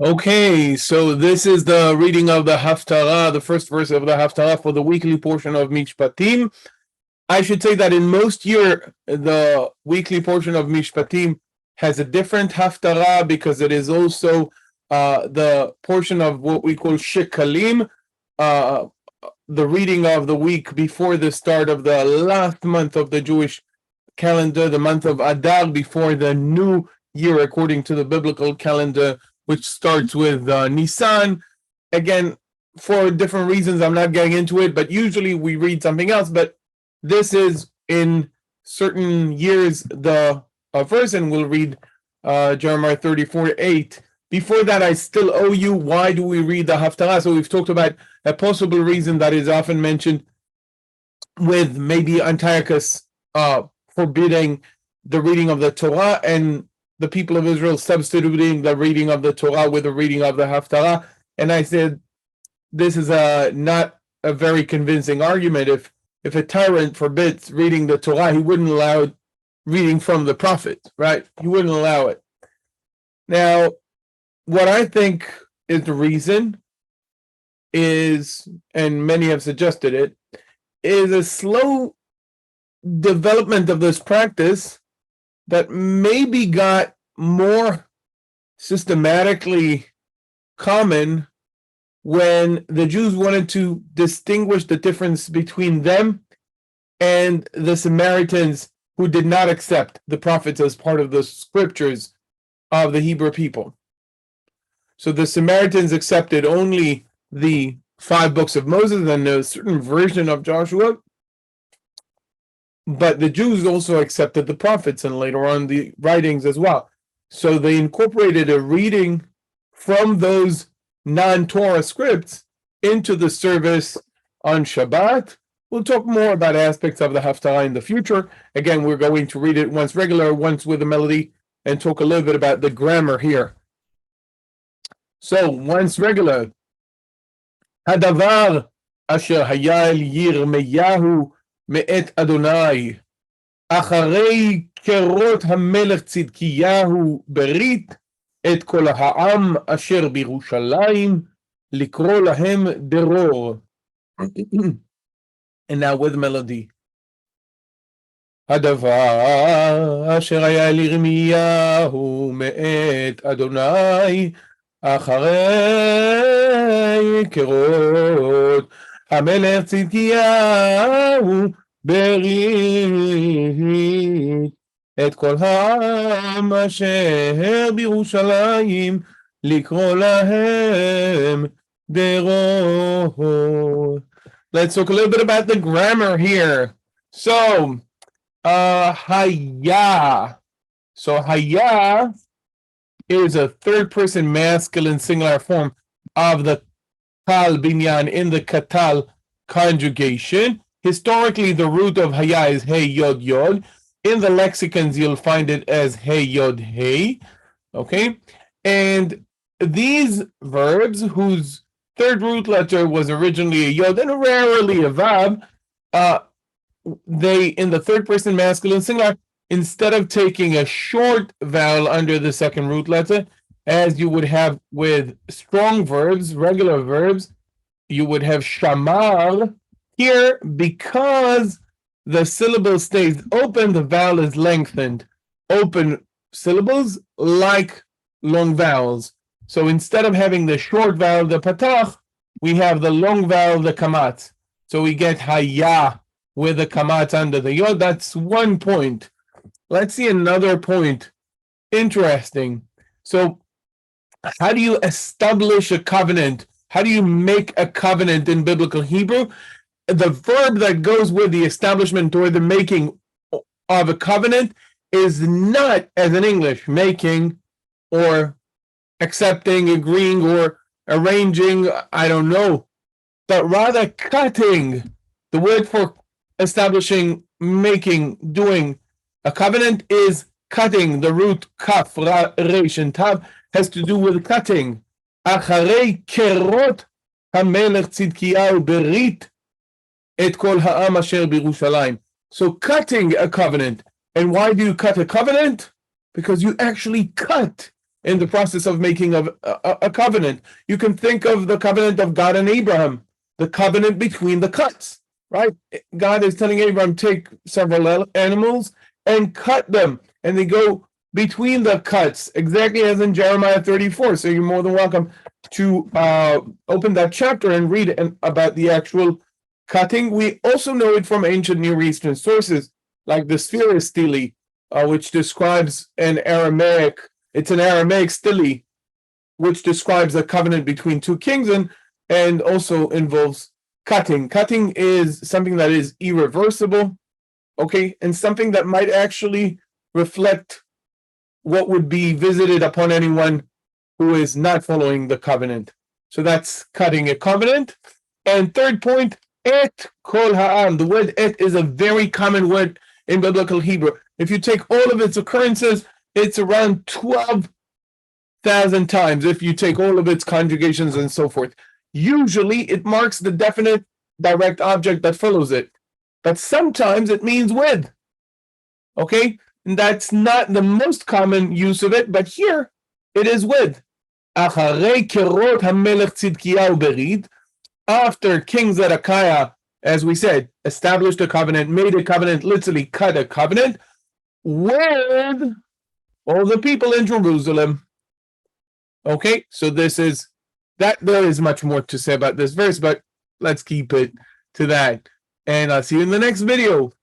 Okay, so this is the reading of the haftarah, the first verse of the haftarah for the weekly portion of Mishpatim. I should say that in most year, the weekly portion of Mishpatim has a different haftarah because it is also the portion of what we call shekalim, uh, the reading of the week before the start of the last month of the Jewish calendar, the month of Adar, before the new year according to the biblical calendar, which starts with Nisan. Again, for different reasons, I'm not getting into it, but usually we read something else. But this is in certain years the verse, and we'll read Jeremiah 34:8. Before that, I still owe you. Why do we read the haftarah? So we've talked about a possible reason that is often mentioned, with maybe Antiochus forbidding the reading of the Torah and the people of Israel substituting the reading of the Torah with the reading of the haftarah. And I said, this is not a very convincing argument. If a tyrant forbids reading the Torah, he wouldn't allow reading from the prophet, right? He wouldn't allow it. Now, what I think is the reason is, and many have suggested it, is a slow development of this practice that maybe got more systematically common when the Jews wanted to distinguish the difference between them and the Samaritans, who did not accept the prophets as part of the scriptures of the Hebrew people. So the Samaritans accepted only the 5 books of Moses and a certain version of Joshua, but the Jews also accepted the prophets and later on the writings as well. So they incorporated a reading from those non-Torah scripts into the service on Shabbat. We'll talk more about aspects of the haftarah in the future. Again, we're going to read it once regular, once with a melody, and talk a little bit about the grammar here. So, once regular. הדבר אשר היה אל ירמיהו מאת אדוני, אחרי קרות המלך צדקיהו ברית את כל העם אשר בירושלים, לקרוא להם דרור. And now with melody. הדבר אשר היה אל ירמיהו מאת אדוני, אחרי קרות המלך צדקיהו ברית את כל העם אשר בירושלים, לקרוא להם דרור. Let's talk a little bit about the grammar here. So, haya. So, haya is a third-person masculine singular form of the kal binyan in the katal conjugation. Historically, the root of haya is hey yod yod. In the lexicons, you'll find it as hey yod hey. Okay, and these verbs, whose third root letter was originally a yod and rarely a vav, they, in the third-person masculine singular, instead of taking a short vowel under the second root letter, as you would have with strong verbs, regular verbs, you would have shamar. Here, because the syllable stays open, the vowel is lengthened. Open syllables like long vowels. So instead of having the short vowel, the patach, we have the long vowel, the kamat. So we get haya with the kamat under the yod. That's one point. Let's see another point. Interesting. So, how do you establish a covenant? How do you make a covenant in biblical Hebrew? The verb that goes with the establishment or the making of a covenant is not, as in English, making or accepting, agreeing, or arranging, I don't know, but rather cutting. The word for establishing, making, doing a covenant is cutting. The root kaf, resh, and tav has to do with cutting. Acharei kerot hamelech tzidkiyahu berit et kol ha'am asher b'Yerushalayim. So cutting a covenant. And why do you cut a covenant? Because you actually cut. in the process of making a covenant. You can think of the covenant of God and Abraham, the covenant between the cuts, right? God is telling Abraham, take several animals and cut them, and they go between the cuts, exactly as in Jeremiah 34. So you're more than welcome to open that chapter and read about the actual cutting. We also know it from ancient Near Eastern sources, like the Sephira stele, which describes an Aramaic stele, which describes a covenant between two kings and also involves cutting. Cutting is something that is irreversible, okay, and something that might actually reflect what would be visited upon anyone who is not following the covenant. So that's cutting a covenant. And third point, et kol ha'am. The word et is a very common word in biblical Hebrew. If you take all of its occurrences, it's around 12,000 times if you take all of its conjugations and so forth. Usually it marks the definite direct object that follows it, but sometimes it means with. Okay? And that's not the most common use of it, but here it is with. Acharei kerot hamelech Tzidkiyahu berid. After King Zedekiah, as we said, established a covenant, made a covenant, literally cut a covenant with all the people in Jerusalem. Okay, so this is that. There is much more to say about this verse, but let's keep it to that. And I'll see you in the next video.